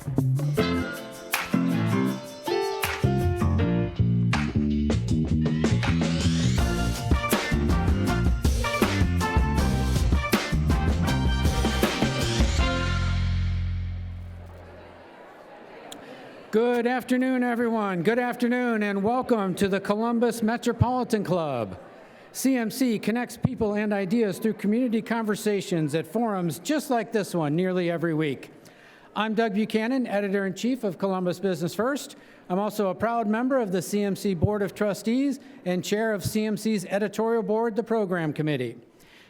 Good afternoon, everyone. Good afternoon, and welcome to the Columbus Metropolitan Club. CMC connects people and ideas through community conversations at forums just like this one nearly every week. I'm Doug Buchanan, Editor-in-Chief of Columbus Business First. I'm also a proud member of the CMC Board of Trustees and Chair of CMC's Editorial Board, the Program Committee.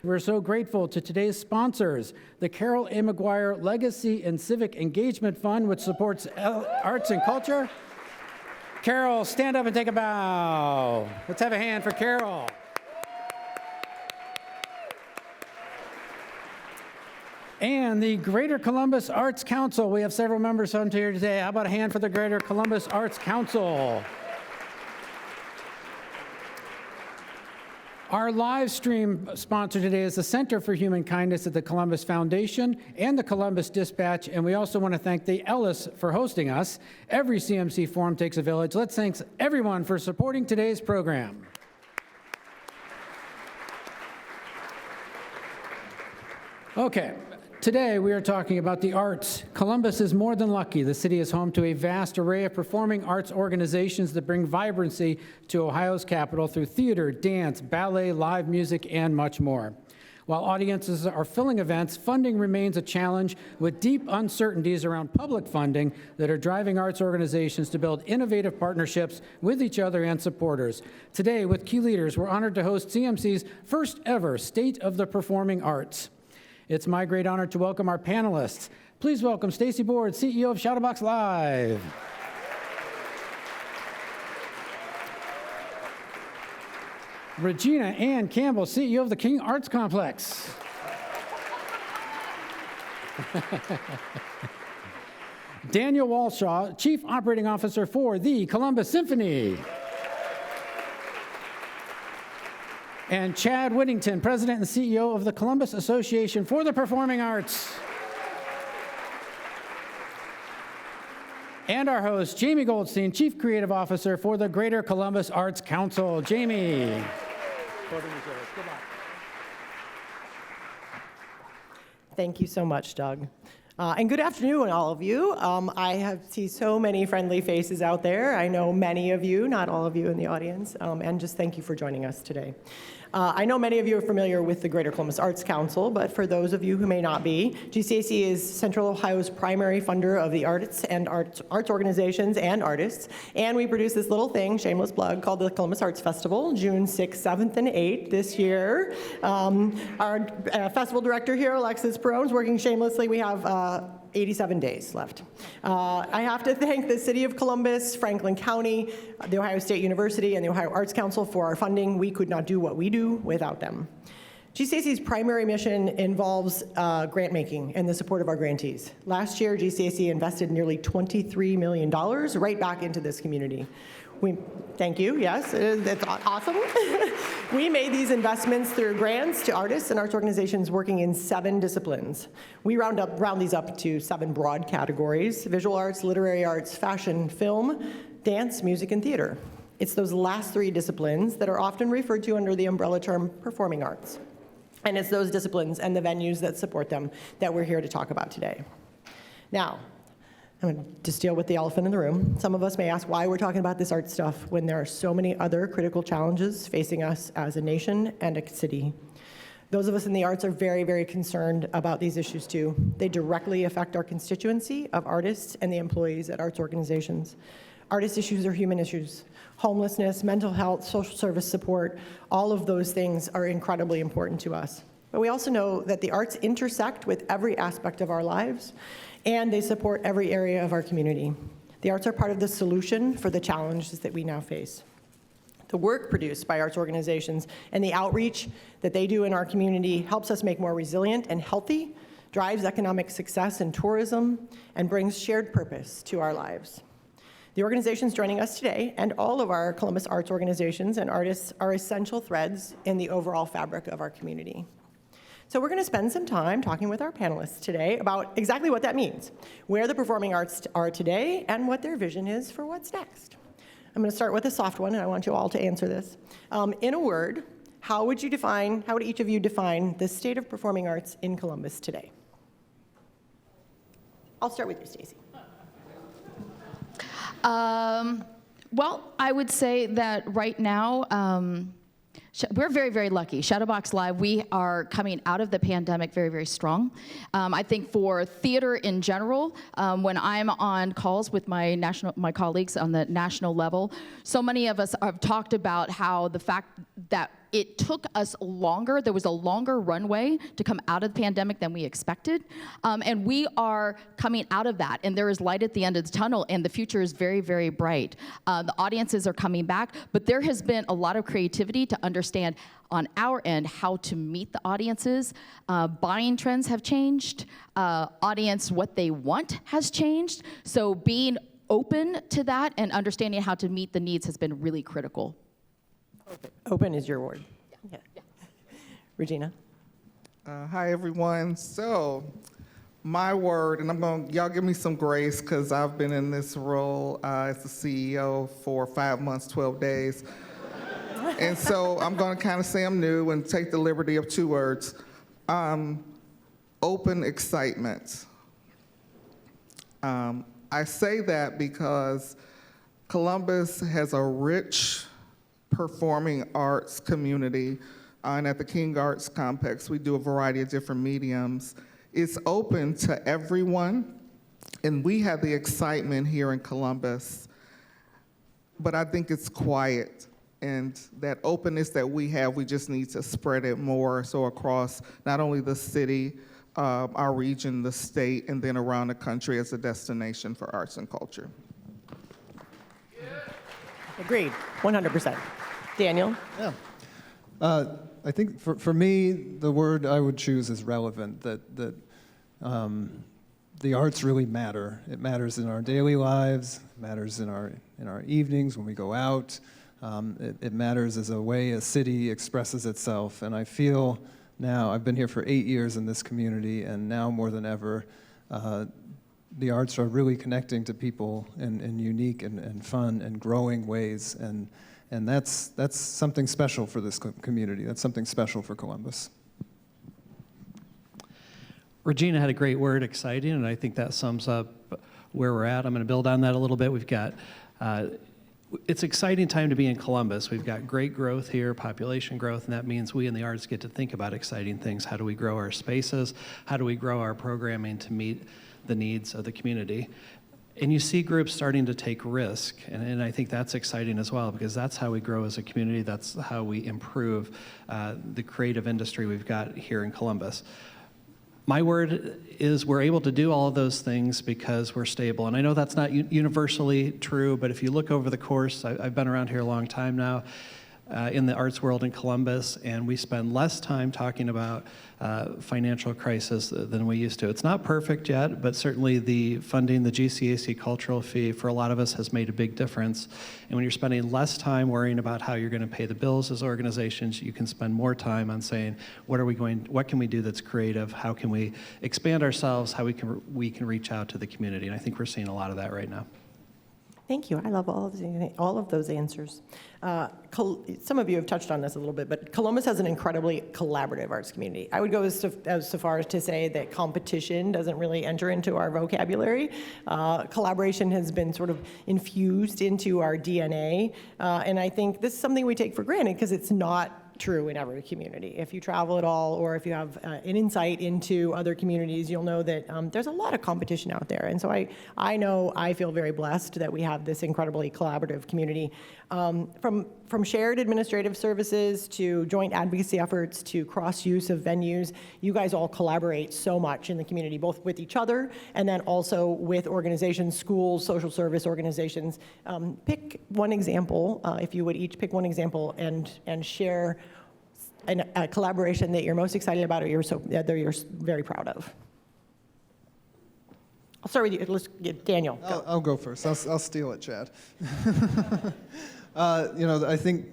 We're so grateful to today's sponsors, the Carol A. McGuire Legacy and Civic Engagement Fund, which supports arts and culture. Carol, stand up and take a bow. Let's have a hand for Carol. And the Greater Columbus Arts Council. We have several members on here today. How about a hand for the Greater Columbus Arts Council? Our live stream sponsor today is the Center for Human Kindness at the Columbus Foundation and the Columbus Dispatch, and we also want to thank the Ellis for hosting us. Every CMC forum takes a village. Let's thank everyone for supporting today's program. Okay. Today, we are talking about the arts. Columbus is more than lucky. The city is home to a vast array of performing arts organizations that bring vibrancy to Ohio's capital through theater, dance, ballet, live music, and much more. While audiences are filling events, funding remains a challenge with deep uncertainties around public funding that are driving arts organizations to build innovative partnerships with each other and supporters. Today, with key leaders, we're honored to host CMC's first ever State of the Performing Arts. It's my great honor to welcome our panelists. Please welcome Stacie Boord, CEO of Shadowbox Live. Regina and Campbell, CEO of the King Arts Complex. Daniel Walshaw, Chief Operating Officer for the Columbus Symphony. And Chad Whittington, President and CEO of the Columbus Association for the Performing Arts. And our host, Jamie Goldstein, Chief Creative Officer for the Greater Columbus Arts Council. Jamie. Thank you so much, Doug. And good afternoon, all of you. I see so many friendly faces out there. I know many of you, not all of you in the audience, and just thank you for joining us today. I know many of you are familiar with the Greater Columbus Arts Council, but for those of you who may not be, GCAC is Central Ohio's primary funder of the arts and arts organizations and artists, and we produce this little thing, shameless plug, called the Columbus Arts Festival, June 6th, 7th, and 8th this year. Our festival director here, Alexis Perone, is working shamelessly. We have 87 days left. I have to thank the City of Columbus, Franklin County, the Ohio State University, and the Ohio Arts Council for our funding. We could not do what we do without them. GCAC's primary mission involves grant making and the support of our grantees. Last year, GCAC invested nearly $23 million right back into this community. Thank you, yes, that's awesome. We made these investments through grants to artists and arts organizations working in 7 disciplines. We round these up to 7 broad categories: visual arts, literary arts, fashion, film, dance, music, and theater. It's those last 3 disciplines that are often referred to under the umbrella term performing arts. And it's those disciplines and the venues that support them that we're here to talk about today. Now, I'm going to just deal with the elephant in the room. Some of us may ask why we're talking about this art stuff when there are so many other critical challenges facing us as a nation and a city. Those of us in the arts are very, very concerned about these issues too. They directly affect our constituency of artists and the employees at arts organizations. Artist issues are human issues. Homelessness, mental health, social service support, all of those things are incredibly important to us. But we also know that the arts intersect with every aspect of our lives, and they support every area of our community. The arts are part of the solution for the challenges that we now face. The work produced by arts organizations and the outreach that they do in our community helps us make more resilient and healthy, drives economic success and tourism, and brings shared purpose to our lives. The organizations joining us today and all of our Columbus arts organizations and artists are essential threads in the overall fabric of our community. So we're going to spend some time talking with our panelists today about exactly what that means, where the performing arts are today, and what their vision is for what's next. I'm going to start with a soft one, and I want you all to answer this. In a word, how would each of you define the state of performing arts in Columbus today? I'll start with you, Stacie. Well, I would say that right now, we're very, very lucky. Shadowbox Live, we are coming out of the pandemic very, very strong. I think for theater in general, when I'm on calls with my colleagues on the national level, so many of us have talked about how the fact that it took us longer, there was a longer runway to come out of the pandemic than we expected. And we are coming out of that, and there is light at the end of the tunnel, and the future is very, very bright. The audiences are coming back, but there has been a lot of creativity to understand on our end how to meet the audiences. Buying trends have changed. Audience, what they want has changed. So being open to that and understanding how to meet the needs has been really critical. Open is your word. Yeah. Regina? Hi, everyone. So, my word, and y'all give me some grace because I've been in this role as the CEO for 5 months, 12 days. And so I'm going to kind of say I'm new and take the liberty of 2 words. Open excitement. I say that because Columbus has a rich performing arts community, and at the King Arts Complex, we do a variety of different mediums. It's open to everyone, and we have the excitement here in Columbus, but I think it's quiet, and that openness that we have, we just need to spread it more, so across not only the city, our region, the state, and then around the country as a destination for arts and culture. Agreed, 100%. Daniel? Yeah. I think for me, the word I would choose is relevant, that the arts really matter. It matters in our daily lives, it matters in our evenings when we go out. It matters as a way a city expresses itself. And I feel now, I've been here for 8 years in this community, and now more than ever, the arts are really connecting to people in unique and fun and growing ways. And that's something special for this community. That's something special for Columbus. Regina had a great word, exciting, and I think that sums up where we're at. I'm going to build on that a little bit. We've got, it's exciting time to be in Columbus. We've got great growth here, population growth, and that means we in the arts get to think about exciting things. How do we grow our spaces? How do we grow our programming to meet the needs of the community? And you see groups starting to take risk, and I think that's exciting as well, because that's how we grow as a community. That's how we improve the creative industry we've got here in Columbus. My word is we're able to do all of those things because we're stable. And I know that's not universally true, but if you look over the course, I've been around here a long time now, in the arts world in Columbus, and we spend less time talking about financial crisis than we used to. It's not perfect yet, but certainly the funding, the GCAC cultural fee, for a lot of us has made a big difference. And when you're spending less time worrying about how you're going to pay the bills as organizations, you can spend more time on saying, what can we do that's creative? How can we expand ourselves? How we can reach out to the community? And I think we're seeing a lot of that right now. Thank you. I love all of those answers. Some of you have touched on this a little bit, but Columbus has an incredibly collaborative arts community. I would go as far as to say that competition doesn't really enter into our vocabulary. Collaboration has been sort of infused into our DNA, and I think this is something we take for granted because it's not true in every community. If you travel at all, or if you have an insight into other communities, you'll know that there's a lot of competition out there. And so I know I feel very blessed that we have this incredibly collaborative community. From shared administrative services to joint advocacy efforts to cross-use of venues, you guys all collaborate so much in the community, both with each other and then also with organizations, schools, social service organizations. Pick one example, if you would each pick one example and share a collaboration that you're most excited about or you're very proud of. I'll start with you. Let's get Daniel. Go. I'll go first. I'll steal it, Chad. I think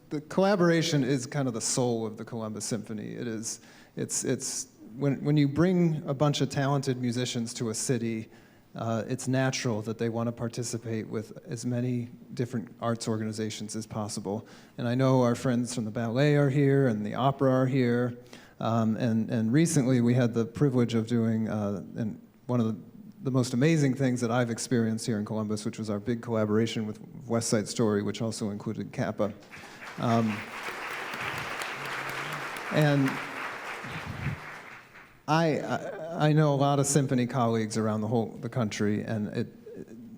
the collaboration is kind of the soul of the Columbus Symphony. It is, It's when you bring a bunch of talented musicians to a city, it's natural that they want to participate with as many different arts organizations as possible. And I know our friends from the ballet are here and the opera are here. And recently we had the privilege of doing and one of the most amazing things that I've experienced here in Columbus, which was our big collaboration with West Side Story, which also included CAPA. And I know a lot of symphony colleagues around the country, and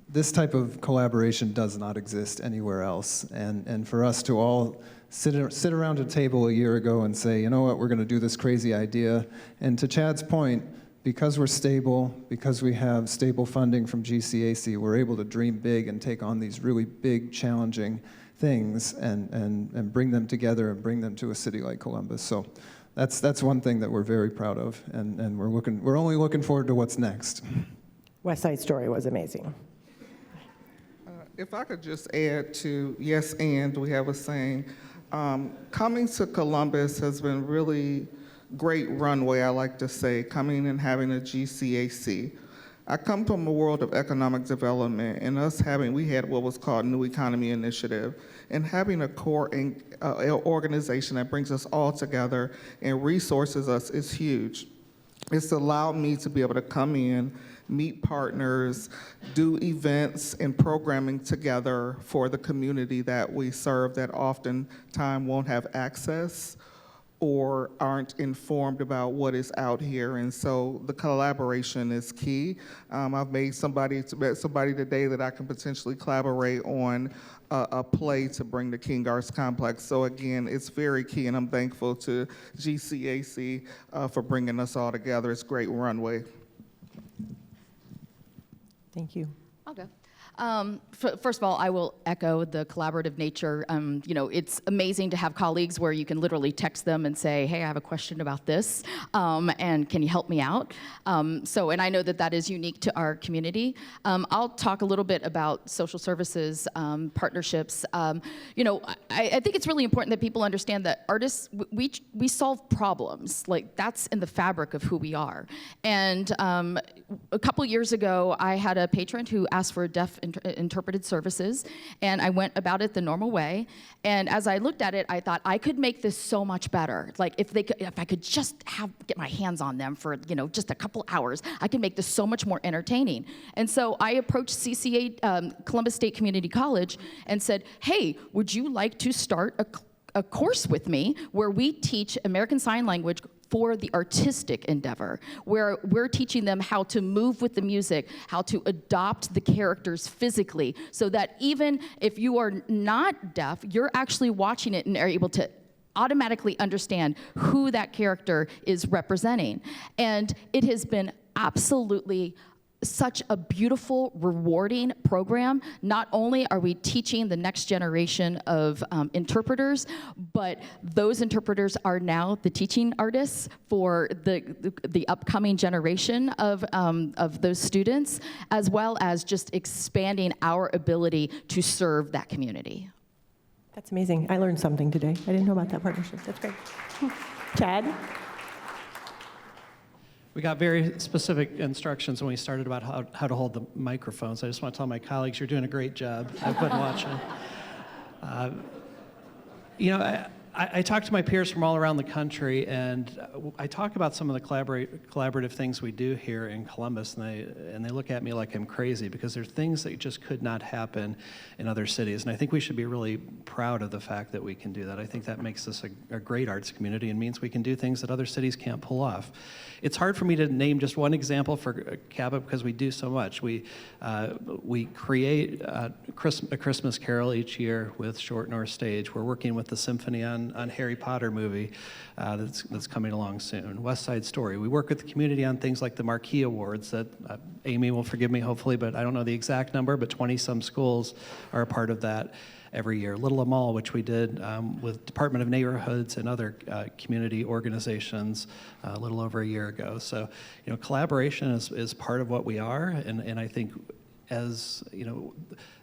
this type of collaboration does not exist anywhere else. And for us to all sit around a table a year ago and say, you know what, we're going to do this crazy idea. And to Chad's point, because we're stable, because we have stable funding from GCAC, we're able to dream big and take on these really big, challenging things and bring them together and bring them to a city like Columbus. So that's one thing that we're very proud of, and we're only looking forward to what's next. West Side Story was amazing. If I could just add to yes, and we have a saying, coming to Columbus has been really great runway, I like to say, coming and having a GCAC. I come from a world of economic development, and we had what was called New Economy Initiative, and having a core organization that brings us all together and resources us is huge. It's allowed me to be able to come in, meet partners, do events and programming together for the community that we serve that oftentimes won't have access or aren't informed about what is out here, and so the collaboration is key. I've met somebody today that I can potentially collaborate on a play to bring the King Arts Complex. So again, it's very key, and I'm thankful to GCAC for bringing us all together. It's great runway. Thank you. I'll go. First of all, I will echo the collaborative nature. It's amazing to have colleagues where you can literally text them and say, hey, I have a question about this, and can you help me out? And I know that is unique to our community. I'll talk a little bit about social services, partnerships. I think it's really important that people understand that artists, we solve problems. Like, that's in the fabric of who we are. And a couple years ago, I had a patron who asked for deaf interpreted services, and I went about it the normal way. And as I looked at it, I thought I could make this so much better. Like, if I could just get my hands on them for just a couple hours, I could make this so much more entertaining. And so I approached CCA, Columbus State Community College, and said, hey, would you like to start a course with me where we teach American Sign Language for the artistic endeavor, where we're teaching them how to move with the music, how to adopt the characters physically, so that even if you are not deaf, you're actually watching it and are able to automatically understand who that character is representing. And it has been absolutely such a beautiful, rewarding program. Not only are we teaching the next generation of interpreters, but those interpreters are now the teaching artists for the upcoming generation of those students, as well as just expanding our ability to serve that community. That's amazing. I learned something today. I didn't know about that partnership. That's great. Chad? We got very specific instructions when we started about how to hold the microphones. I just want to tell my colleagues, you're doing a great job. I've been watching. I talk to my peers from all around the country, and I talk about some of the collaborative things we do here in Columbus, and they look at me like I'm crazy, because there are things that just could not happen in other cities. And I think we should be really proud of the fact that we can do that. I think that makes us a great arts community and means we can do things that other cities can't pull off. It's hard for me to name just one example for CAPA because we do so much. We create a Christmas Carol each year with Short North Stage. We're working with the Symphony on Harry Potter movie that's coming along soon. West Side Story. We work with the community on things like the Marquee Awards that Amy will forgive me hopefully, but I don't know the exact number, but 20-some schools are a part of that every year. Little Amal, which we did with Department of Neighborhoods and other community organizations a little over a year ago. So, collaboration is part of what we are, and I think as you know,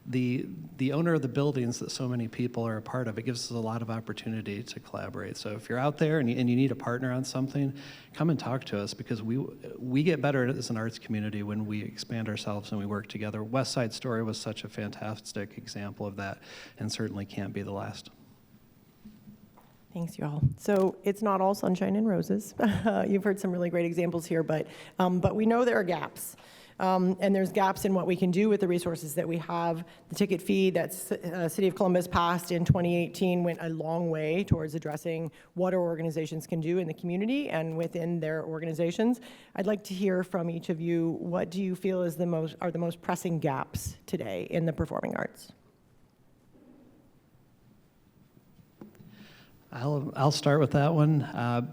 the owner of the buildings that so many people are a part of, it gives us a lot of opportunity to collaborate. So if you're out there and you need a partner on something, come and talk to us, because we get better as an arts community when we expand ourselves and we work together. West Side Story was such a fantastic example of that, and certainly can't be the last. Thanks, you all. So it's not all sunshine and roses. You've heard some really great examples here, but we know there are gaps. And there's gaps in what we can do with the resources that we have. The ticket fee that City of Columbus passed in 2018 went a long way towards addressing what our organizations can do in the community and within their organizations. I'd like to hear from each of you. What do you feel is are the most pressing gaps today in the performing arts? I'll start with that one.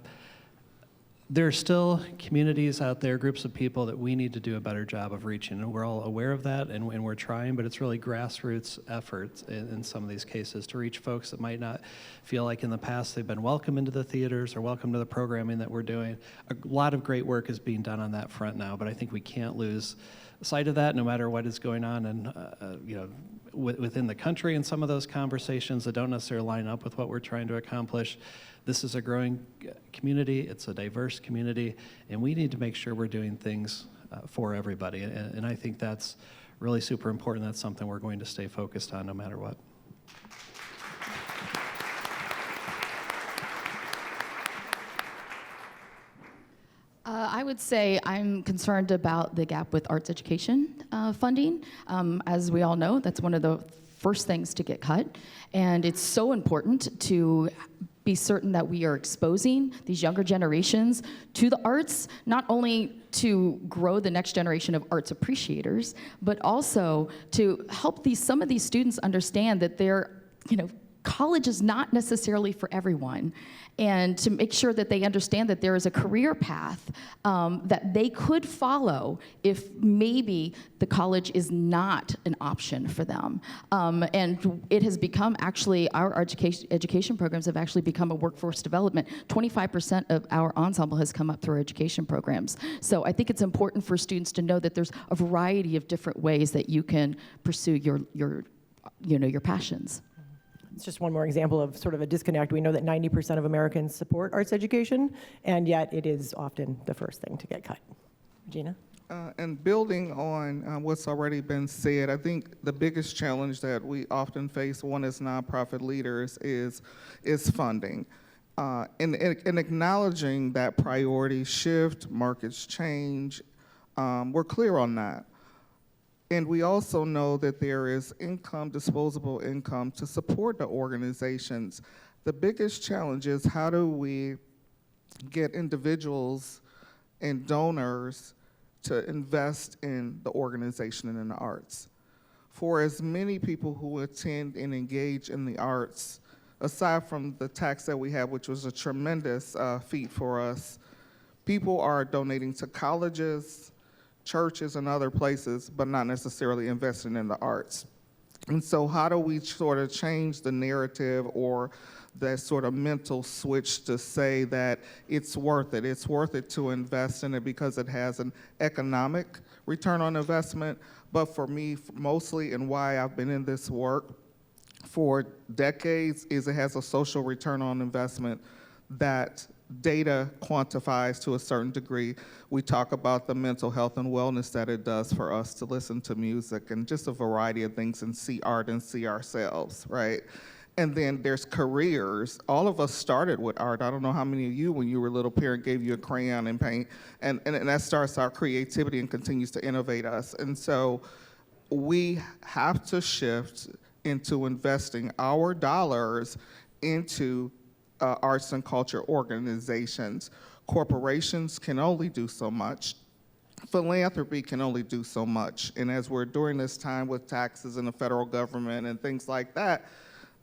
There are still communities out there, groups of people that we need to do a better job of reaching, and we're all aware of that, and we're trying, but it's really grassroots efforts in some of these cases to reach folks that might not feel like in the past they've been welcome into the theaters or welcome to the programming that we're doing. A lot of great work is being done on that front now, but I think we can't lose sight of that no matter what is going on and within the country and some of those conversations that don't necessarily line up with what we're trying to accomplish. This is a growing community, it's a diverse community, and we need to make sure we're doing things for everybody. And I think that's really super important. That's something we're going to stay focused on no matter what. I would say I'm concerned about the gap with arts education funding. As we all know, that's one of the first things to get cut. And it's so important to be certain that we are exposing these younger generations to the arts, not only to grow the next generation of arts appreciators, but also to help some of these students understand that college is not necessarily for everyone, and to make sure that they understand that there is a career path that they could follow if maybe the college is not an option for them. And it has become, actually, our education programs have actually become a workforce development. 25% of our ensemble has come up through our education programs. So I think it's important for students to know that there's a variety of different ways that you can pursue your passions. It's just one more example of sort of a disconnect. We know that 90% of Americans support arts education, and yet it is often the first thing to get cut. Regina? And building on what's already been said, I think the biggest challenge that we often face, one as nonprofit leaders, is funding. In acknowledging that priorities shift, markets change, we're clear on that. And we also know that there is disposable income to support the organizations. The biggest challenge is, how do we get individuals and donors to invest in the organization and in the arts? For as many people who attend and engage in the arts, aside from the tax that we have, which was a tremendous feat for us, people are donating to colleges, churches, and other places, but not necessarily investing in the arts. And so how do we sort of change the narrative or that sort of mental switch to say that it's worth it? It's worth it to invest in it because it has an economic return on investment. But for me, mostly, and why I've been in this work for decades, is it has a social return on investment that data quantifies to a certain degree. We talk about the mental health and wellness that it does for us to listen to music and just a variety of things and see art and see ourselves, right? And then there's careers. All of us started with art. I don't know how many of you, when you were a little parent, gave you a crayon and paint, and that starts our creativity and continues to innovate us. And so we have to shift into investing our dollars into arts and culture organizations. Corporations can only do so much. Philanthropy can only do so much. And as we're during this time with taxes in the federal government and things like that,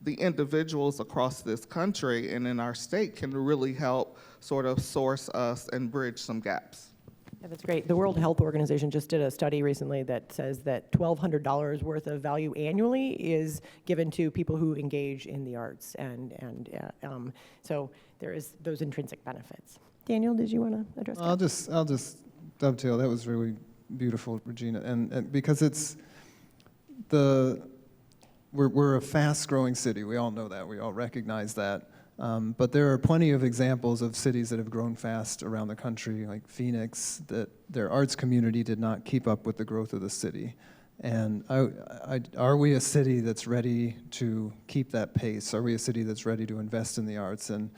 the individuals across this country and in our state can really help sort of source us and bridge some gaps. Yeah, that's great. The World Health Organization just did a study recently that says that $1,200 worth of value annually is given to people who engage in the arts, and so there is those intrinsic benefits. Daniel, did you want to address that? I'll just dovetail. That was really beautiful, Regina, and because it's we're a fast-growing city. We all know that. We all recognize that. But there are plenty of examples of cities that have grown fast around the country, like Phoenix, that their arts community did not keep up with the growth of the city. And are we a city that's ready to keep that pace? Are we a city that's ready to invest in the arts? And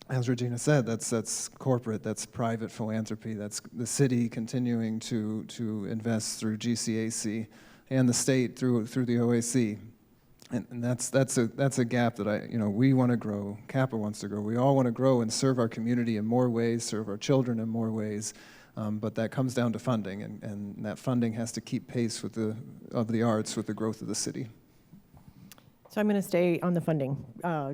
as Regina said, that's corporate, that's private philanthropy, that's the city continuing to invest through GCAC and the state through the OAC. And that's a gap that we want to grow, CAPA wants to grow. We all want to grow and serve our community in more ways, serve our children in more ways. But that comes down to funding, and that funding has to keep pace with the arts with the growth of the city. So I'm going to stay on the funding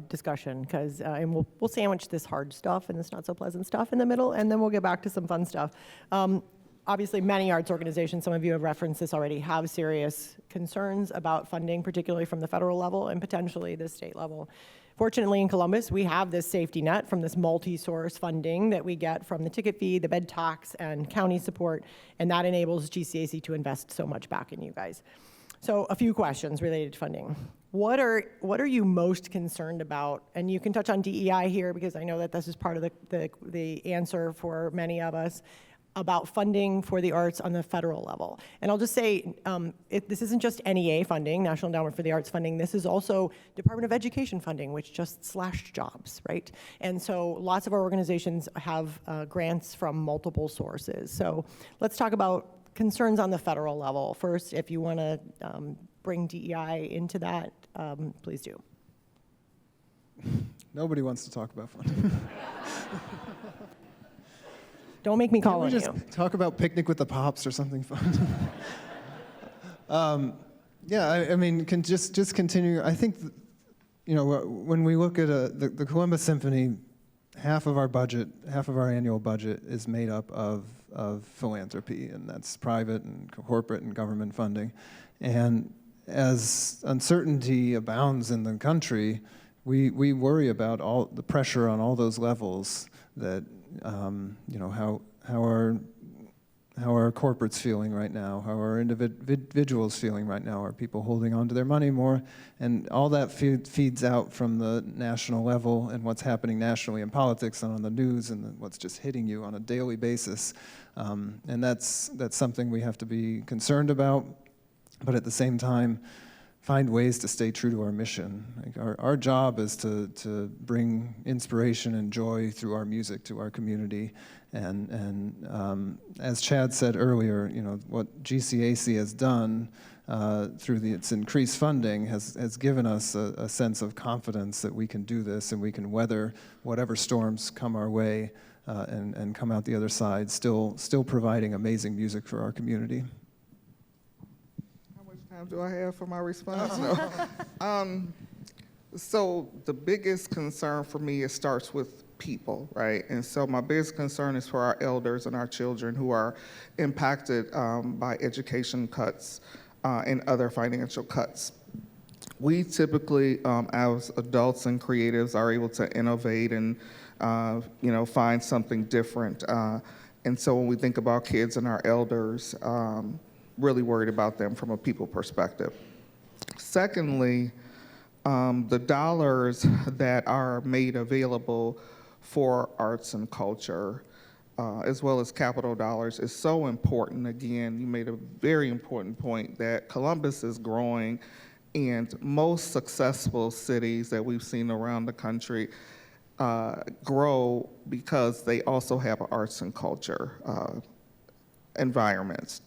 discussion, because and we'll sandwich this hard stuff and this not so pleasant stuff in the middle, and then we'll get back to some fun stuff. Obviously, many arts organizations, some of you have referenced this already, have serious concerns about funding, particularly from the federal level and potentially the state level. Fortunately, in Columbus, we have this safety net from this multi-source funding that we get from the ticket fee, the bed tax, and county support, and that enables GCAC to invest so much back in you guys. So a few questions related to funding. What are you most concerned about? And you can touch on DEI here, because I know that this is part of the answer for many of us, about funding for the arts on the federal level. And I'll just say, this isn't just NEA funding, National Endowment for the Arts funding, this is also Department of Education funding, which just slashed jobs, right? And so lots of our organizations have grants from multiple sources. So let's talk about concerns on the federal level. First, if you want to bring DEI into that, please do. Nobody wants to talk about funding. Don't make me call on Can we you. just talk about Picnic with the Pops or something fun? Yeah, I mean, can just continue. I think, when we look at the Columbus Symphony, half of our annual budget is made up of philanthropy, and that's private and corporate and government funding. And as uncertainty abounds in the country, we worry about all the pressure on all those levels. That how are corporates feeling right now? How are individuals feeling right now? Are people holding on to their money more? And all that feeds out from the national level and what's happening nationally in politics and on the news and what's just hitting you on a daily basis. And that's something we have to be concerned about, but at the same time, find ways to stay true to our mission. Like our job is to bring inspiration and joy through our music to our community. And as Chad said earlier, what GCAC has done through its increased funding has given us a sense of confidence that we can do this and we can weather whatever storms come our way and come out the other side, still providing amazing music for our community. Do I have for my response? No. So the biggest concern for me, it starts with people, right? And so my biggest concern is for our elders and our children who are impacted by education cuts and other financial cuts. We typically, as adults and creatives, are able to innovate and find something different. And so when we think about kids and our elders, really worried about them from a people perspective. Secondly, the dollars that are made available for arts and culture, as well as capital dollars, is so important. Again, you made a very important point that Columbus is growing, and most successful cities that we've seen around the country grow because they also have arts and culture environments.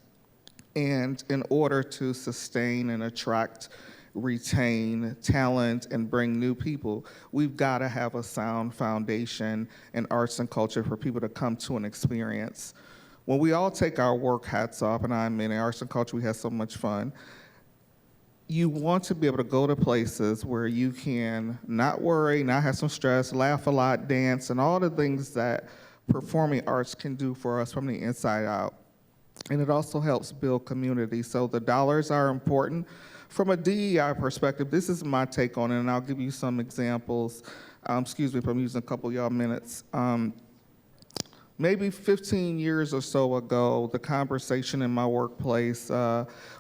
And in order to sustain and attract, retain talent, and bring new people, we've got to have a sound foundation in arts and culture for people to come to an experience. When we all take our work hats off, and I'm in arts and culture, we have so much fun, you want to be able to go to places where you can not worry, not have some stress, laugh a lot, dance, and all the things that performing arts can do for us from the inside out. And it also helps build community. So the dollars are important. From a DEI perspective, this is my take on it, and I'll give you some examples. Excuse me if I'm using a couple of y'all minutes. maybe 15 years or so ago, the conversation in my workplace,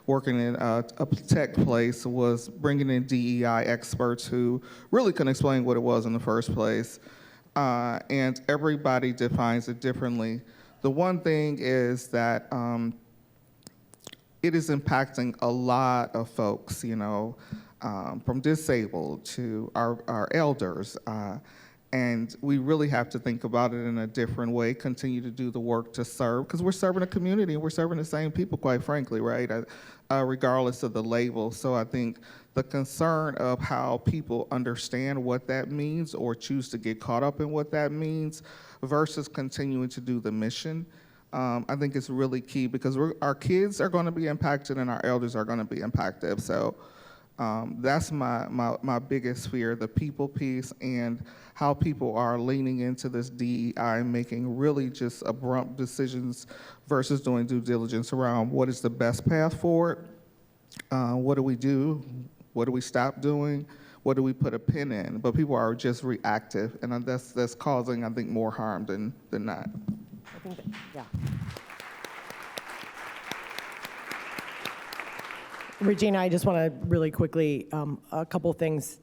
working in a tech place, was bringing in DEI experts who really couldn't explain what it was in the first place. And everybody defines it differently. The one thing is that it is impacting a lot of folks, you know, from disabled to our elders. And we really have to think about it in a different way, continue to do the work to serve, because we're serving a community and we're serving the same people, quite frankly, right? Regardless of the label. So I think the concern of how people understand what that means or choose to get caught up in what that means versus continuing to do the mission, I think it's really key, because our kids are going to be impacted and our elders are going to be impacted. So that's my biggest fear, the people piece, and how people are leaning into this DEI, making really just abrupt decisions versus doing due diligence around what is the best path forward, what do we do, what do we stop doing, what do we put a pin in? But people are just reactive, and that's causing, I think, more harm than not. I think that, yeah. Regina, I just want to really quickly, a couple things.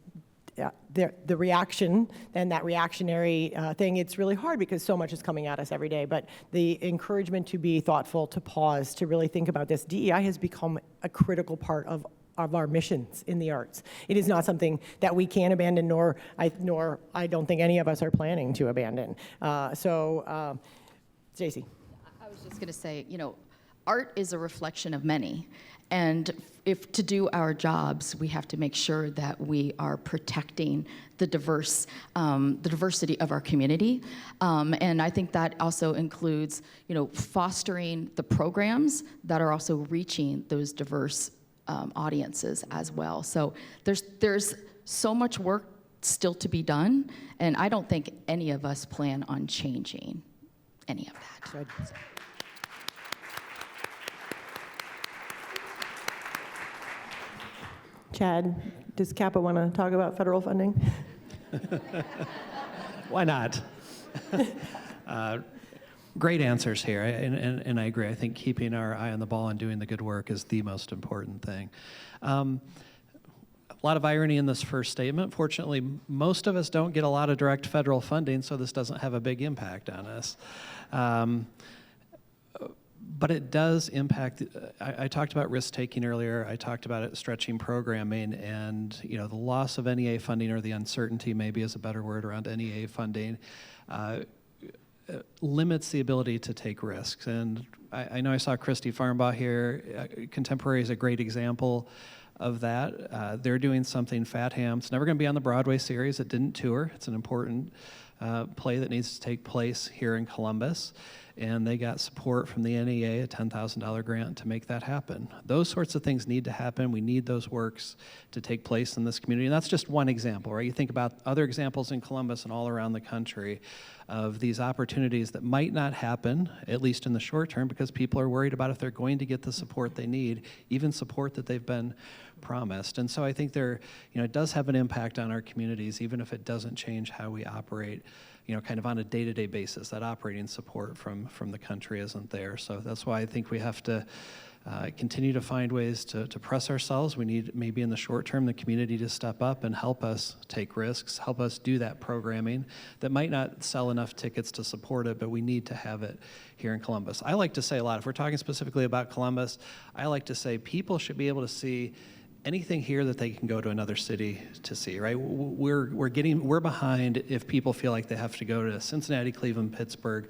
Yeah, the reaction and that reactionary thing, it's really hard because so much is coming at us every day, but the encouragement to be thoughtful, to pause, to really think about this. DEI has become a critical part of our missions in the arts. It is not something that we can abandon, nor I don't think any of us are planning to abandon. Stacie. I was just going to say, you know, art is a reflection of many. And if to do our jobs, we have to make sure that we are protecting the diversity of our community. And I think that also includes, you know, fostering the programs that are also reaching those diverse audiences as well. So there's so much work still to be done, and I don't think any of us plan on changing any of that. Good. Chad, does CAPA want to talk about federal funding? Why not? Great answers here, and I agree. I think keeping our eye on the ball and doing the good work is the most important thing. A lot of irony in this first statement. Fortunately, most of us don't get a lot of direct federal funding, so this doesn't have a big impact on us. But it does impact. I talked about risk-taking earlier. I talked about it stretching programming, and you know, the loss of NEA funding, or the uncertainty maybe is a better word around NEA funding, limits the ability to take risks. And I know I saw Christy Farnbaugh here. Contemporary is a great example of that. They're doing something, Fat Ham. It's never going to be on the Broadway series. It didn't tour. It's an important play that needs to take place here in Columbus. And they got support from the NEA, a $10,000 grant, to make that happen. Those sorts of things need to happen. We need those works to take place in this community. And that's just one example, right? You think about other examples in Columbus and all around the country of these opportunities that might not happen, at least in the short term, because people are worried about if they're going to get the support they need, even support that they've been promised. And so I think it does have an impact on our communities, even if it doesn't change how we operate, kind of on a day-to-day basis. That operating support from the country isn't there. So that's why I think we have to continue to find ways to press ourselves. We need, maybe in the short term, the community to step up and help us take risks, help us do that programming that might not sell enough tickets to support it, but we need to have it here in Columbus. I like to say a lot, if we're talking specifically about Columbus, I like to say people should be able to see anything here that they can go to another city to see, right? We're behind if people feel like they have to go to Cincinnati, Cleveland, Pittsburgh,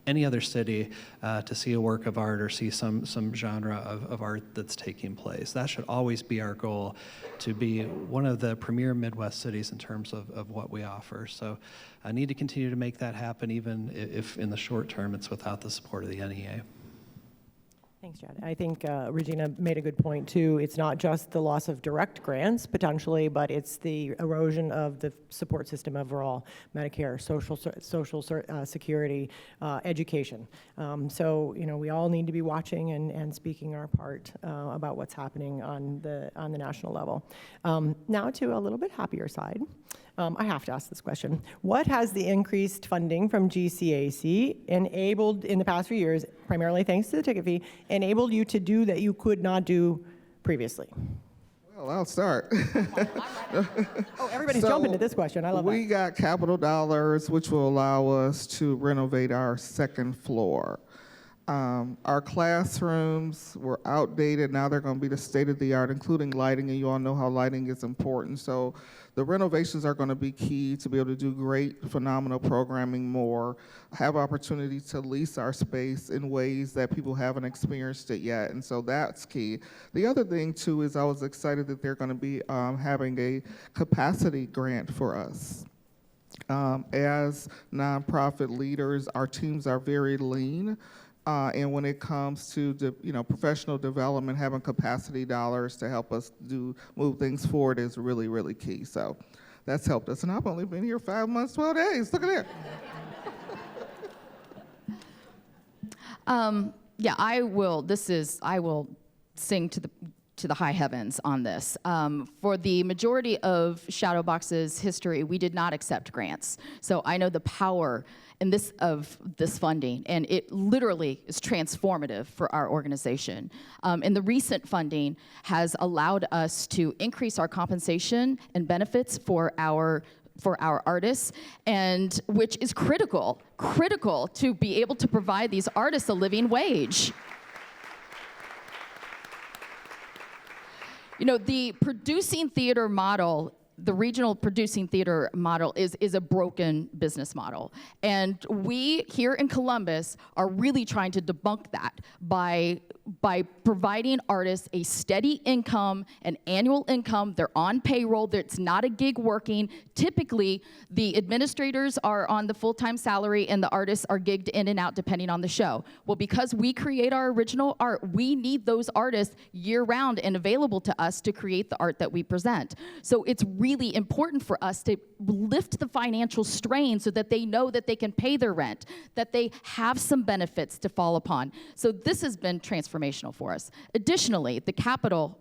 any other city to see a work of art or see some genre of art that's taking place. That should always be our goal, to be one of the premier Midwest cities in terms of what we offer. So I need to continue to make that happen, even if in the short term it's without the support of the NEA. Thanks, Chad. I think Regina made a good point, too. It's not just the loss of direct grants, potentially, but it's the erosion of the support system overall, Medicare, social security, education. So, we all need to be watching and speaking our part about what's happening on the national level. Now to a little bit happier side. I have to ask this question. What has the increased funding from GCAC enabled in the past few years, primarily thanks to the ticket fee, enabled you to do that you could not do previously? Well, I'll start. Oh, everybody's jumping to this question. I love We that. got capital dollars, which will allow us to renovate our second floor. Our classrooms were outdated. Now they're going to be the state of the art, including lighting, and you all know how lighting is important. So the renovations are going to be key to be able to do great, phenomenal programming more, have opportunity to lease our space in ways that people haven't experienced it yet. And so that's key. The other thing, too, is I was excited that they're going to be having a capacity grant for us. As nonprofit leaders, our teams are very lean. And when it comes to professional development, having capacity dollars to help us move things forward is really, really key. So that's helped us. And I've only been here 5 months, 12 days. Look at that. Yeah, I will sing to the high heavens on this. For the majority of Shadowbox's history, we did not accept grants. So I know the power of this funding, and it literally is transformative for our organization. And the recent funding has allowed us to increase our compensation and benefits for our artists, and which is critical to be able to provide these artists a living wage. You know, the producing theater model, the regional producing theater model is a broken business model. And we here in Columbus are really trying to debunk that by providing artists a steady income, an annual income. They're on payroll. It's not a gig working. Typically, the administrators are on the full-time salary and the artists are gigged in and out depending on the show. Well, because we create our original art, we need those artists year-round and available to us to create the art that we present. So it's really important for us to lift the financial strain so that they know that they can pay their rent, that they have some benefits to fall upon. So this has been transformational for us. Additionally, the capital,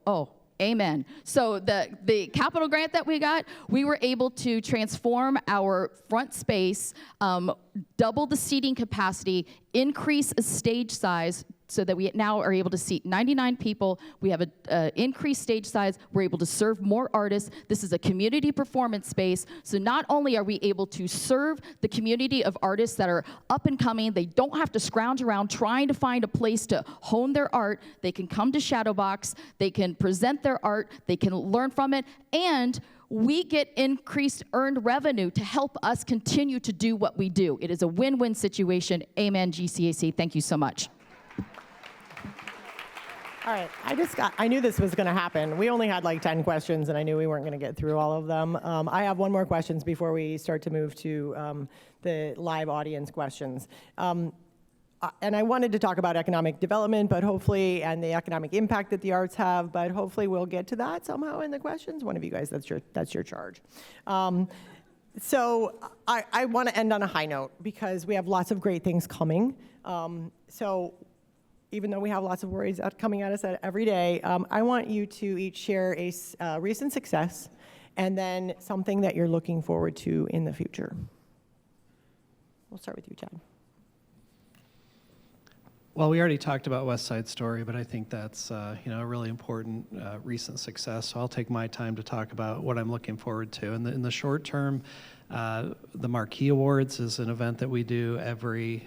amen. So the capital grant that we got, we were able to transform our front space, double the seating capacity, increase a stage size so that we now are able to seat 99 people. We have an increased stage size. We're able to serve more artists. This is a community performance space. So not only are we able to serve the community of artists that are up and coming, they don't have to scrounge around trying to find a place to hone their art. They can come to Shadowbox. They can present their art. They can learn from it. And we get increased earned revenue to help us continue to do what we do. It is a win-win situation. Amen, GCAC. Thank you so much. All right, I knew this was going to happen. We only had like 10 questions, and I knew we weren't going to get through all of them. I have one more question before we start to move to the live audience questions. And I wanted to talk about economic development, but hopefully, and the economic impact that the arts have, but hopefully we'll get to that somehow in the questions. One of you guys, that's your charge. So I want to end on a high note because we have lots of great things coming. So even though we have lots of worries coming at us every day, I want you to each share a recent success and then something that you're looking forward to in the future. We'll start with you, Chad. Well, we already talked about West Side Story, but I think that's a really important recent success. So I'll take my time to talk about what I'm looking forward to. In the short term, the Marquee Awards is an event that we do every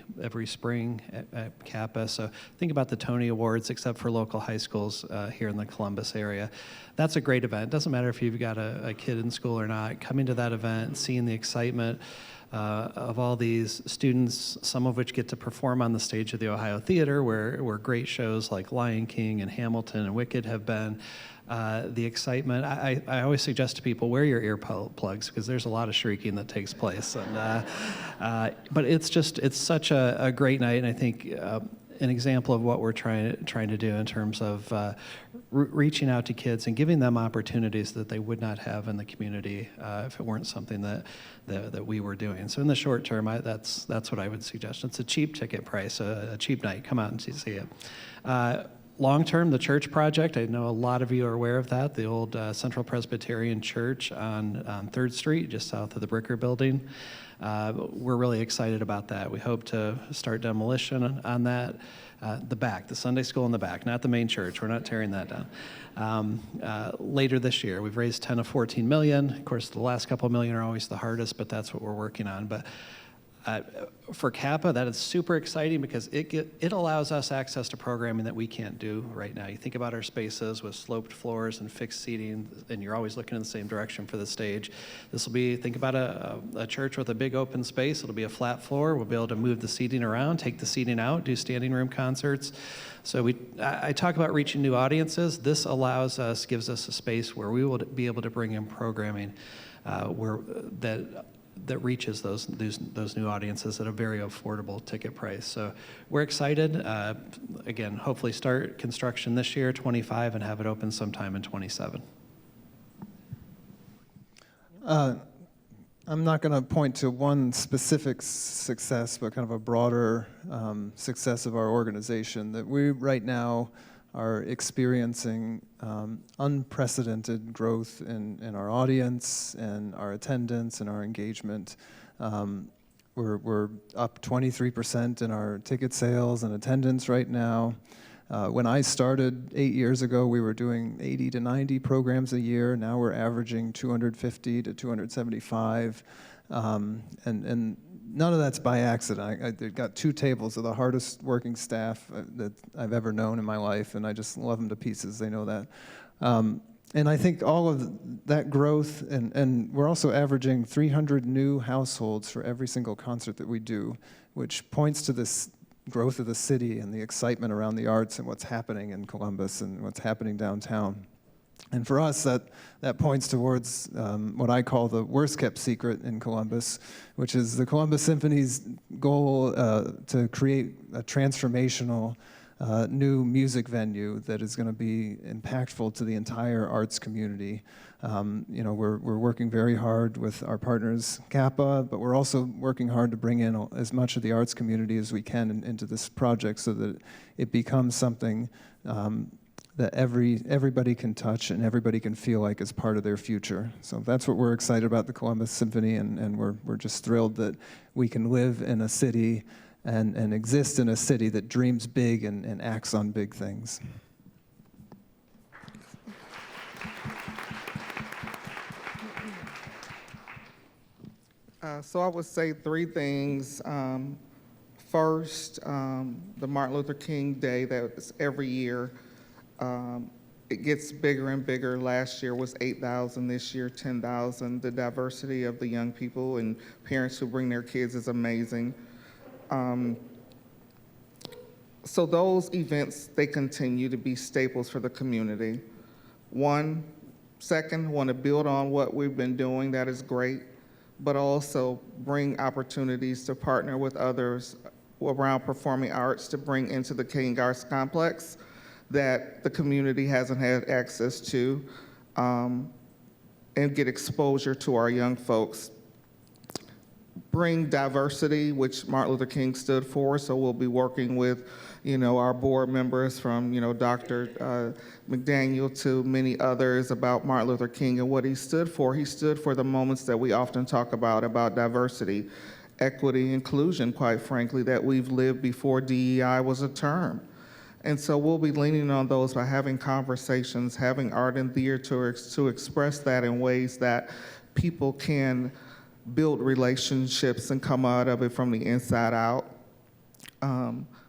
spring at CAPA. So think about the Tony Awards, except for local high schools here in the Columbus area. That's a great event. It doesn't matter if you've got a kid in school or not. Coming to that event, seeing the excitement of all these students, some of which get to perform on the stage of the Ohio Theater, where great shows like Lion King and Hamilton and Wicked have been. The excitement, I always suggest to people, wear your earplugs because there's a lot of shrieking that takes place. But it's such a great night, and I think an example of what we're trying to do in terms of reaching out to kids and giving them opportunities that they would not have in the community if it weren't something that we were doing. So in the short term, that's what I would suggest. It's a cheap ticket price, a cheap night. Come out and see it. Long-term, the church project, I know a lot of you are aware of that, the old Central Presbyterian Church on 3rd Street, just south of the Bricker Building. We're really excited about that. We hope to start demolition on that. The back, the Sunday school in the back, not the main church. We're not tearing that down. Later this year, we've raised 10 of 14 million. Of course, the last couple million are always the hardest, but that's what we're working on. But for CAPA, that is super exciting because it allows us access to programming that we can't do right now. You think about our spaces with sloped floors and fixed seating, and you're always looking in the same direction for the stage. This will be, think about a church with a big open space. It'll be a flat floor. We'll be able to move the seating around, take the seating out, do standing room concerts. So I talk about reaching new audiences. This allows us, gives us a space where we will be able to bring in programming that reaches those new audiences at a very affordable ticket price. So we're excited. Again, hopefully start construction this year, 25, and have it open sometime in 27. I'm not going to point to one specific success, but kind of a broader success of our organization, that we right now are experiencing unprecedented growth in our audience and our attendance and our engagement. We're up 23% in our ticket sales and attendance right now. When I started 8 years ago, we were doing 80 to 90 programs a year. Now we're averaging 250 to 275. And none of that's by accident. I got 2 tables of the hardest working staff that I've ever known in my life, and I just love them to pieces. They know that. And I think all of that growth, and we're also averaging 300 new households for every single concert that we do, which points to this growth of the city and the excitement around the arts and what's happening in Columbus and what's happening downtown. And for us, that points towards what I call the worst-kept secret in Columbus, which is the Columbus Symphony's goal to create a transformational new music venue that is going to be impactful to the entire arts community. We're working very hard with our partners, CAPA, but we're also working hard to bring in as much of the arts community as we can into this project so that it becomes something that everybody can touch and everybody can feel like is part of their future. So that's what we're excited about the Columbus Symphony, and we're just thrilled that we can live in a city and exist in a city that dreams big and acts on big things. So I would say 3 things. First, the Martin Luther King Day that is every year. It gets bigger and bigger. Last year was 8,000, this year 10,000. The diversity of the young people and parents who bring their kids is amazing. So those events, they continue to be staples for the community. Second, want to build on what we've been doing, that is great, but also bring opportunities to partner with others around performing arts to bring into the King Arts Complex that the community hasn't had access to, and get exposure to our young folks. Bring diversity, which Martin Luther King stood for, so we'll be working with, our board members from, Dr. McDaniel to many others about Martin Luther King and what he stood for. He stood for the moments that we often talk about diversity, equity, inclusion, quite frankly, that we've lived before DEI was a term. And so we'll be leaning on those by having conversations, having art and theater to express that in ways that people can build relationships and come out of it from the inside out.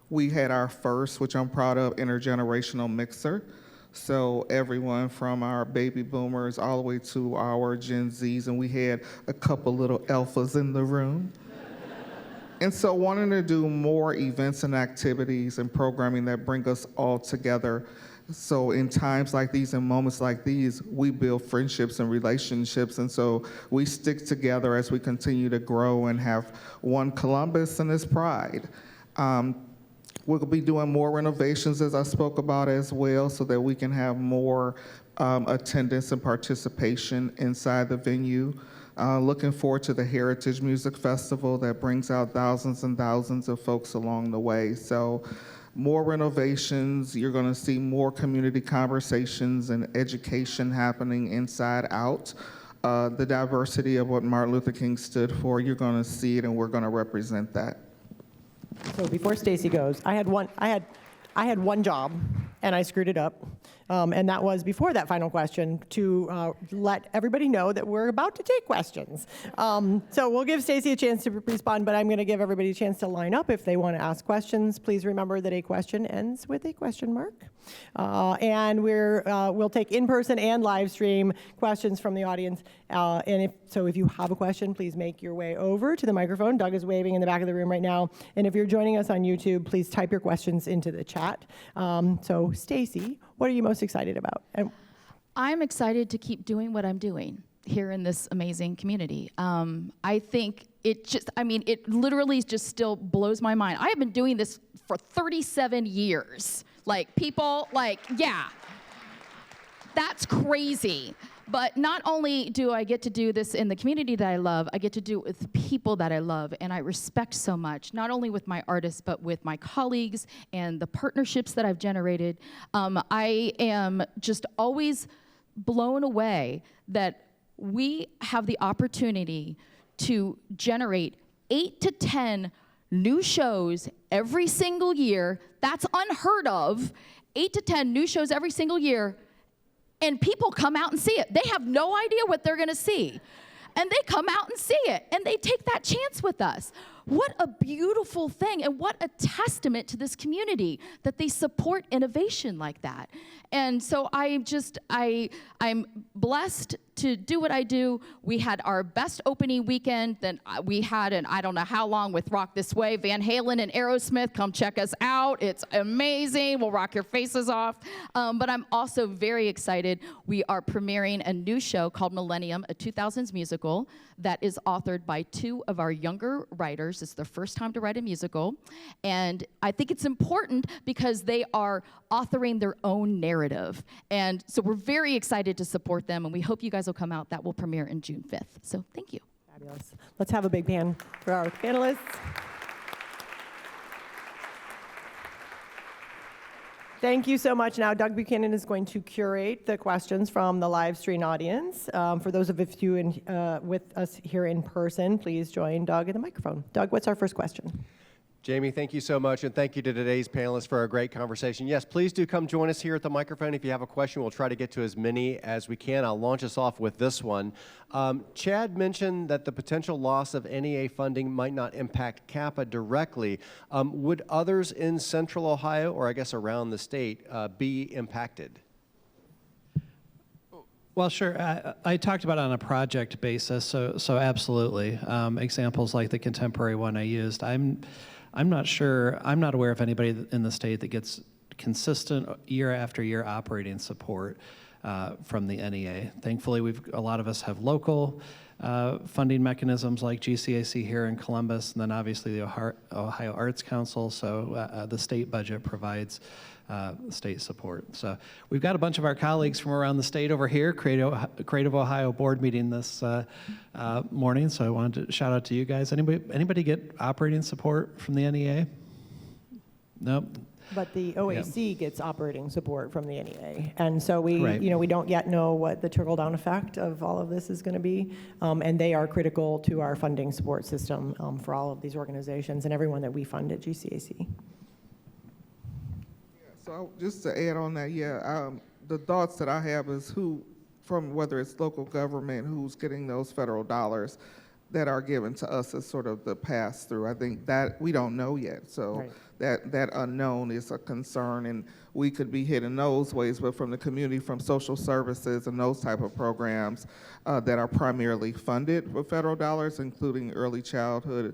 We had our first, which I'm proud of, intergenerational mixer. So everyone from our baby boomers all the way to our Gen Zs, and we had a couple little alphas in the room. And so wanting to do more events and activities and programming that bring us all together. So in times like these and moments like these, we build friendships and relationships. And so we stick together as we continue to grow and have one Columbus and its pride. We'll be doing more renovations, as I spoke about as well, so that we can have more attendance and participation inside the venue. Looking forward to the Heritage Music Festival that brings out thousands and thousands of folks along the way. So more renovations. You're going to see more community conversations and education happening inside out. The diversity of what Martin Luther King stood for, you're going to see it, and we're going to represent that. So before Stacie goes, I had one job, and I screwed it up. And that was before that final question to let everybody know that we're about to take questions. So we'll give Stacie a chance to respond, but I'm going to give everybody a chance to line up if they want to ask questions. Please remember that a question ends with a question mark. And we'll take in-person and live stream questions from the audience. And if you have a question, please make your way over to the microphone. Doug is waving in the back of the room right now. And if you're joining us on YouTube, please type your questions into the chat. So Stacie, what are you most excited about? I'm excited to keep doing what I'm doing here in this amazing community. I think it literally just still blows my mind. I have been doing this for 37 years. Yeah, that's crazy. But not only do I get to do this in the community that I love, I get to do it with people that I love and I respect so much, not only with my artists, but with my colleagues and the partnerships that I've generated. I am just always blown away that we have the opportunity to generate 8 to 10 new shows every single year. That's unheard of. 8 to 10 new shows every single year. And people come out and see it. They have no idea what they're going to see. And they come out and see it. And they take that chance with us. What a beautiful thing. And what a testament to this community that they support innovation like that. And so I'm blessed to do what I do. We had our best opening weekend that we had in I don't know how long with Rock This Way. Van Halen and Aerosmith, come check us out. It's amazing. We'll rock your faces off. But I'm also very excited. We are premiering a new show called Millennium, a 2000s musical that is authored by 2 of our younger writers. It's their first time to write a musical. And I think it's important because they are authoring their own narrative. And so we're very excited to support them, and we hope you guys will come out. That will premiere in June 5th. So thank you. Fabulous. Let's have a big hand for our panelists. Thank you so much. Now, Doug Buchanan is going to curate the questions from the live stream audience. For those of you with us here in person, please join Doug at the microphone. Doug, what's our first question? Jamie, thank you so much, and thank you to today's panelists for a great conversation. Yes, please do come join us here at the microphone. If you have a question, we'll try to get to as many as we can. I'll launch us off with this one. Chad mentioned that the potential loss of NEA funding might not impact CAPA directly. Would others in Central Ohio, or I guess around the state, be impacted? Well, sure. I talked about it on a project basis, so absolutely. Examples like the contemporary one I used. I'm not sure, I'm not aware of anybody in the state that gets consistent year after year operating support from the NEA. Thankfully, a lot of us have local funding mechanisms like GCAC here in Columbus, and then obviously the Ohio Arts Council, so the state budget provides state support. So we've got a bunch of our colleagues from around the state over here, Creative Ohio board meeting this morning, so I wanted to shout out to you guys. Anybody get operating support from the NEA? Nope. But the OAC gets operating support from the NEA. And so we, Right. We don't yet know what the trickle-down effect of all of this is going to be. And they are critical to our funding support system for all of these organizations and everyone that we fund at GCAC. So just to add on that, the thoughts that I have is from whether it's local government, who's getting those federal dollars that are given to us as sort of the pass-through. I think that we don't know yet. So Right. that unknown is a concern, and we could be hit in those ways, but from the community, from social services and those type of programs that are primarily funded with federal dollars, including early childhood,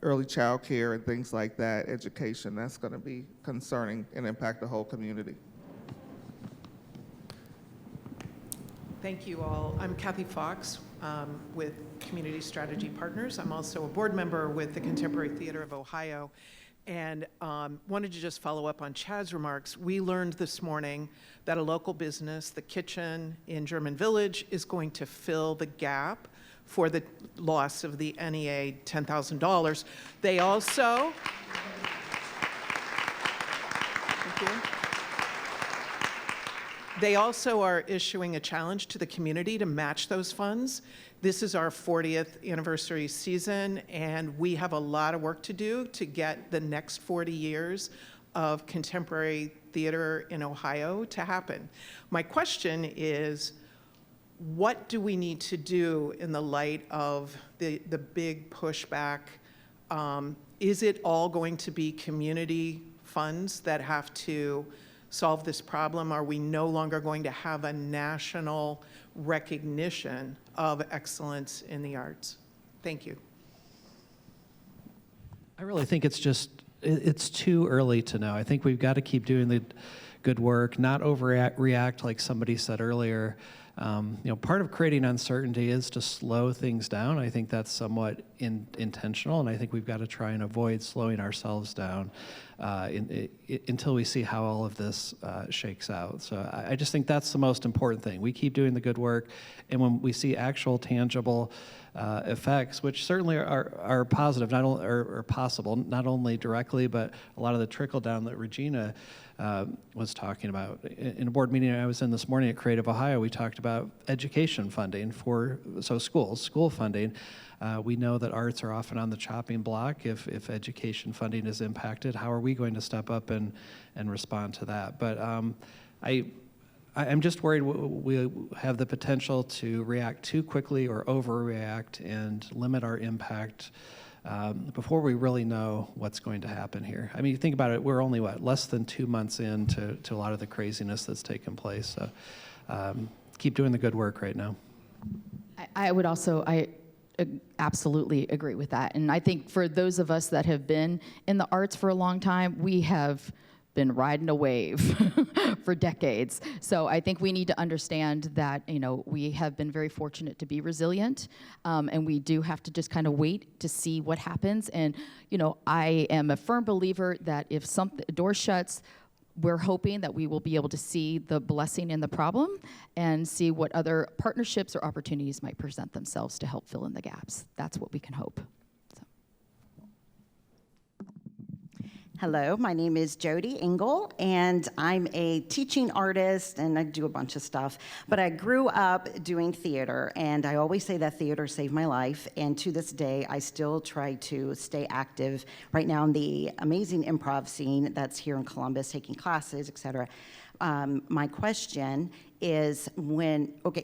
early child care and things like that, education, that's going to be concerning and impact the whole community. Thank you all. I'm Kathy Fox with Community Strategy Partners. I'm also a board member with the Contemporary Theater of Ohio, and wanted to just follow up on Chad's remarks. We learned this morning that a local business, The Kitchen in German Village, is going to fill the gap for the loss of the NEA $10,000. They also Thank you. They also are issuing a challenge to the community to match those funds. This is our 40th anniversary season, and we have a lot of work to do to get the next 40 years of contemporary theater in Ohio to happen. My question is, what do we need to do in the light of the big pushback? Is it all going to be community funds that have to solve this problem? Are we no longer going to have a national recognition of excellence in the arts? Thank you. I really think it's too early to know. I think we've got to keep doing the good work, not overreact like somebody said earlier. Part of creating uncertainty is to slow things down. I think that's somewhat intentional, and I think we've got to try and avoid slowing ourselves down until we see how all of this shakes out. So I just think that's the most important thing. We keep doing the good work, and when we see actual tangible effects, which certainly are positive, not only are possible, not only directly, but a lot of the trickle down that Regina was talking about. In a board meeting I was in this morning at Creative Ohio, we talked about education funding school funding. We know that arts are often on the chopping block if education funding is impacted. How are we going to step up and respond to that? But I'm just worried we have the potential to react too quickly or overreact and limit our impact before we really know what's going to happen here. I mean, you think about it, we're only, less than 2 months into a lot of the craziness that's taken place. So keep doing the good work right now. I absolutely agree with that. And I think for those of us that have been in the arts for a long time, we have been riding a wave for decades. So I think we need to understand that, we have been very fortunate to be resilient, and we do have to just kind of wait to see what happens. And, I am a firm believer that if a door shuts, we're hoping that we will be able to see the blessing in the problem and see what other partnerships or opportunities might present themselves to help fill in the gaps. That's what we can hope. Hello, my name is Jody Engel, and I'm a teaching artist, and I do a bunch of stuff. But I grew up doing theater, and I always say that theater saved my life. And to this day, I still try to stay active right now in the amazing improv scene that's here in Columbus, taking classes, et cetera. My question is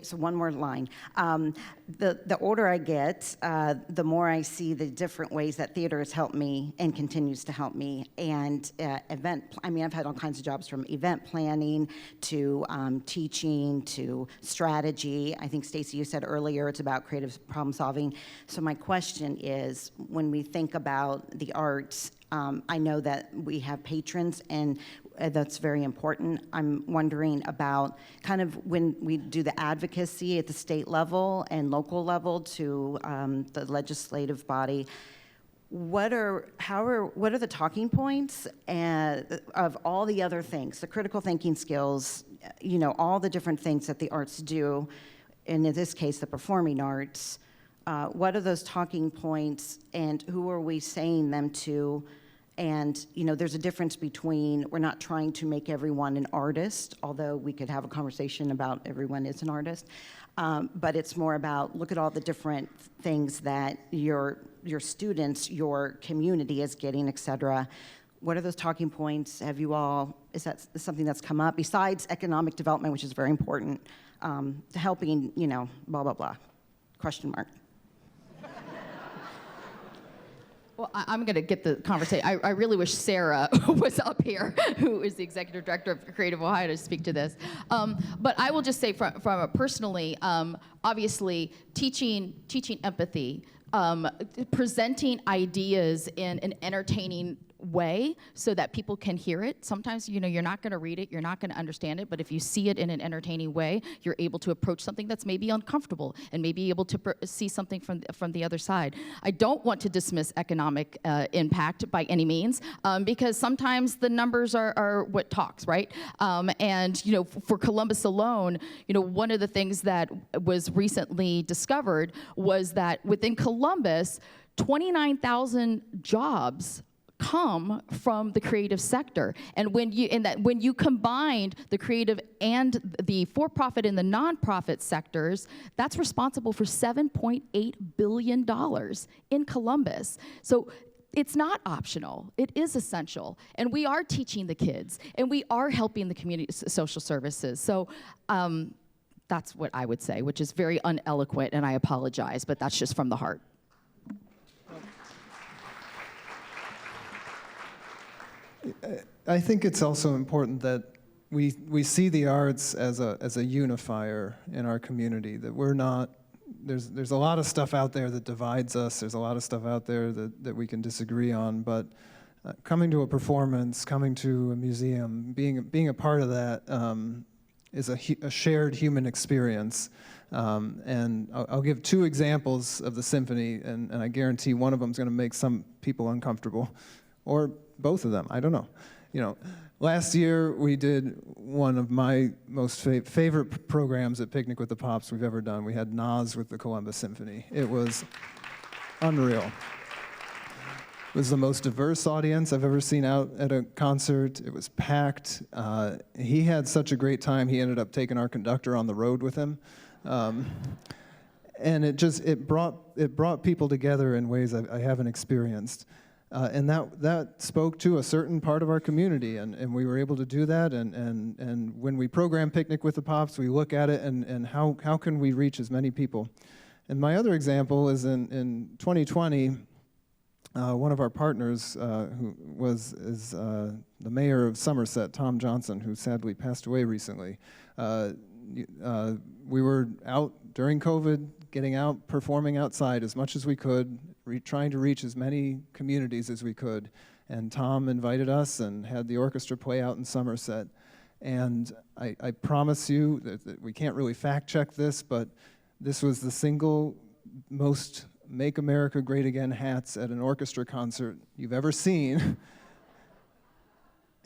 so one more line. The older I get, the more I see the different ways that theater has helped me and continues to help me. And I've had all kinds of jobs, from event planning to teaching to strategy. I think, Stacie, you said earlier it's about creative problem solving. So my question is, when we think about the arts, I know that we have patrons, and that's very important. I'm wondering about kind of when we do the advocacy at the state level and local level to the legislative body, what are the talking points of all the other things, the critical thinking skills, all the different things that the arts do, and in this case, the performing arts. What are those talking points, and who are we saying them to? And, there's a difference between, we're not trying to make everyone an artist, although we could have a conversation about everyone is an artist, but it's more about, look at all the different things that your students, your community is getting, et cetera. What are those talking points? Is that something that's come up, besides economic development, which is very important, helping, blah, blah, blah, question mark. Well, I'm going to get the conversation. I really wish Sarah was up here, who is the executive director of Creative Ohio, to speak to this. But I will just say, from personally, obviously, teaching empathy, presenting ideas in an entertaining way so that people can hear it. Sometimes, you're not going to read it, you're not going to understand it, but if you see it in an entertaining way, you're able to approach something that's maybe uncomfortable and maybe able to see something from the other side. I don't want to dismiss economic impact by any means, because sometimes the numbers are what talks, right? And for Columbus alone, one of the things that was recently discovered was that within Columbus, 29,000 jobs come from the creative sector. And when you combined the creative and the for-profit and the nonprofit sectors, that's responsible for $7.8 billion in Columbus. So it's not optional. It is essential. And we are teaching the kids, and we are helping the community social services. So that's what I would say, which is very uneloquent, and I apologize, but that's just from the heart. I think it's also important that we see the arts as a unifier in our community, that we're not, there's a lot of stuff out there that divides us, there's a lot of stuff out there that we can disagree on, but coming to a performance, coming to a museum, being a part of that is a shared human experience. And I'll give 2 examples of the symphony, and I guarantee one of them is going to make some people uncomfortable, or both of them, I don't know. You know, last year we did one of my most favorite programs at Picnic with the Pops we've ever done. We had Nas with the Columbus Symphony. It was unreal. It was the most diverse audience I've ever seen out at a concert. It was packed. He had such a great time, he ended up taking our conductor on the road with him. And it brought people together in ways I haven't experienced. And that spoke to a certain part of our community, and we were able to do that. And when we program Picnic with the Pops, we look at it and how can we reach as many people. And my other example is in 2020, one of our partners who is the mayor of Somerset, Tom Johnson, who sadly passed away recently. We were out during COVID, getting out, performing outside as much as we could, trying to reach as many communities as we could. And Tom invited us and had the orchestra play out in Somerset. And I promise you that we can't really fact check this, but this was the single most Make America Great Again hats at an orchestra concert you've ever seen.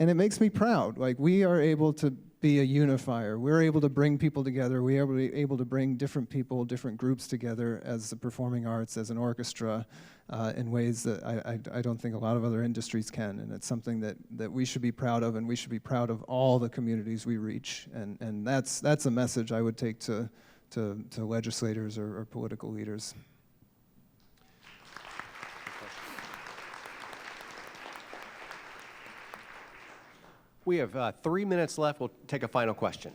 And it makes me proud. Like, we are able to be a unifier. We're able to bring people together. We are able to bring different people, different groups together as the performing arts, as an orchestra, in ways that I don't think a lot of other industries can. And it's something that we should be proud of, and we should be proud of all the communities we reach. And that's a message I would take to legislators or political leaders. We have 3 minutes left. We'll take a final question.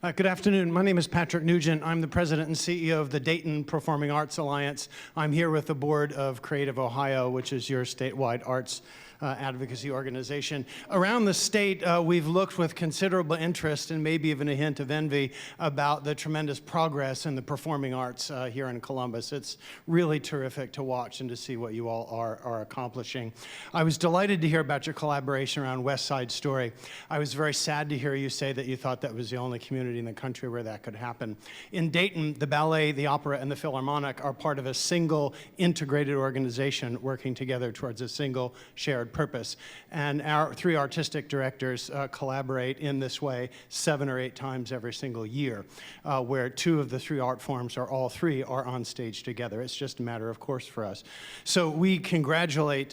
Good afternoon. My name is Patrick Nugent. I'm the president and CEO of the Dayton Performing Arts Alliance. I'm here with the board of Creative Ohio, which is your statewide arts advocacy organization. Around the state, we've looked with considerable interest and maybe even a hint of envy about the tremendous progress in the performing arts here in Columbus. It's really terrific to watch and to see what you all are accomplishing. I was delighted to hear about your collaboration around West Side Story. I was very sad to hear you say that you thought that was the only community in the country where that could happen. In Dayton, the ballet, the opera, and the Philharmonic are part of a single integrated organization working together towards a single shared purpose. And our 3 artistic directors collaborate in this way 7 or 8 times every single year, where 2 of the 3 art forms, or all 3, are on stage together. It's just a matter of course for us. So we congratulate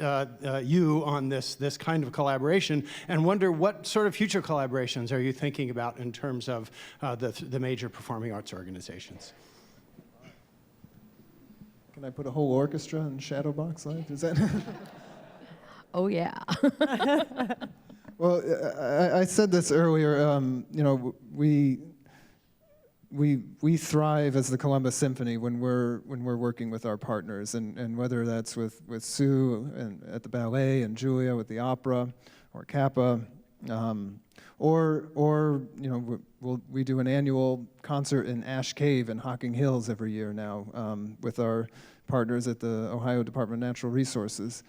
you on this kind of collaboration and wonder what sort of future collaborations are you thinking about in terms of the major performing arts organizations. Can I put a whole orchestra in Shadowbox Live? Is that? Oh, yeah. Well, I said this earlier. You know, we thrive as the Columbus Symphony when we're working with our partners, and whether that's with Sue and at the ballet, and Julia with the opera, or CAPA, or you know, we do an annual concert in Ash Cave in Hocking Hills every year now with our partners at the Ohio Department of Natural Resources.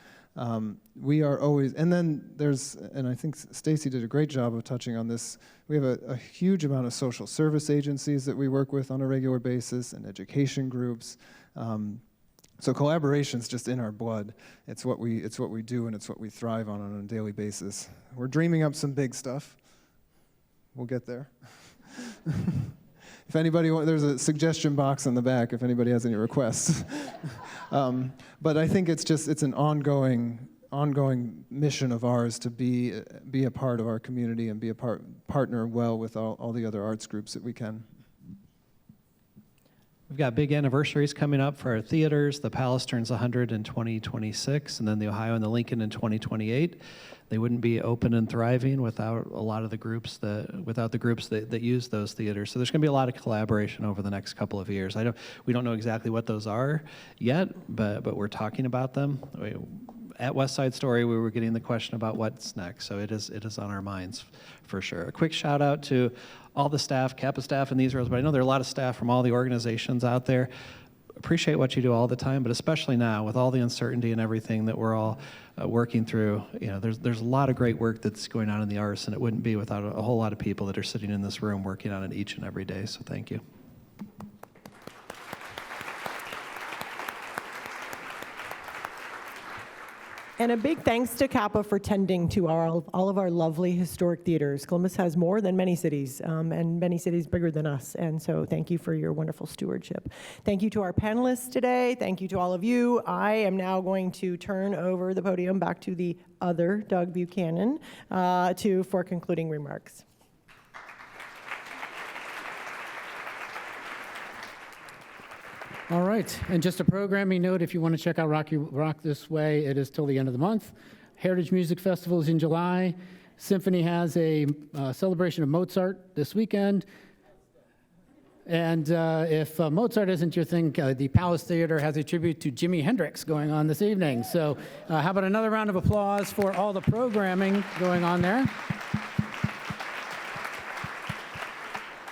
We are always, and then and I think Stacie did a great job of touching on this, we have a huge amount of social service agencies that we work with on a regular basis, and education groups. So collaboration's just in our blood. It's what we do, and it's what we thrive on a daily basis. We're dreaming up some big stuff. We'll get there. If anybody there's a suggestion box in the back if anybody has any requests. But I think it's an ongoing mission of ours to be a part of our community and be a partner well with all the other arts groups that we can. We've got big anniversaries coming up for our theaters. The Palace turns 100 in 2026, and then the Ohio and the Lincoln in 2028. They wouldn't be open and thriving without a lot of the groups that use those theaters. So there's going to be a lot of collaboration over the next couple of years. We don't know exactly what those are yet, but we're talking about them. At West Side Story, we were getting the question about what's next, so it is on our minds for sure. A quick shout out to all the staff, CAPA staff in these rows, but I know there are a lot of staff from all the organizations out there. Appreciate what you do all the time, but especially now with all the uncertainty and everything that we're all working through. There's a lot of great work that's going on in the arts, and it wouldn't be without a whole lot of people that are sitting in this room working on it each and every day. So thank you. And a big thanks to CAPA for tending to all of our lovely historic theaters. Columbus has more than many cities, and many cities bigger than us. And so thank you for your wonderful stewardship. Thank you to our panelists today. Thank you to all of you. I am now going to turn over the podium back to the other Doug Buchanan for concluding remarks. All right, and just a programming note, if you want to check out Rock This Way, it is till the end of the month. Heritage Music Festival is in July. Symphony has a celebration of Mozart this weekend. And if Mozart isn't your thing, the Palace Theater has a tribute to Jimi Hendrix going on this evening. So how about another round of applause for all the programming going on there?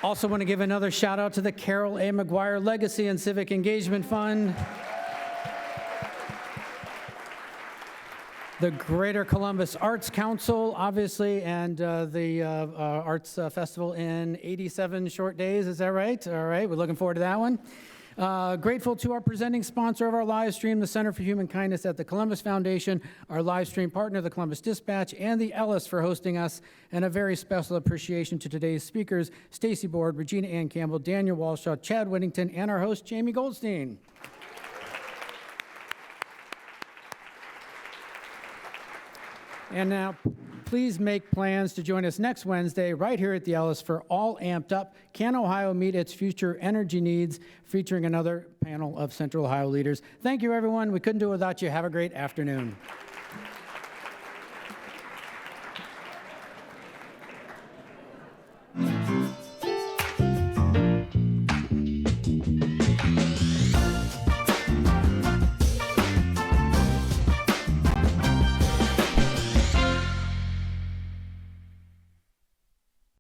Also want to give another shout out to the Carol A. McGuire Legacy and Civic Engagement Fund, the Greater Columbus Arts Council, obviously, and the Arts Festival in 87 short days. Is that right? All right, we're looking forward to that one. Grateful to our presenting sponsor of our live stream, the Center for Human Kindness at the Columbus Foundation, our live stream partner, the Columbus Dispatch, and the Ellis for hosting us, and a very special appreciation to today's speakers, Stacie Boord, Regina Ann Campbell, Daniel Walshaw, Chad Whittington, and our host, Jamie Goldstein. And now, please make plans to join us next Wednesday right here at the Ellis for All Amped Up, Can Ohio Meet Its Future Energy Needs, featuring another panel of Central Ohio leaders. Thank you, everyone. We couldn't do it without you. Have a great afternoon.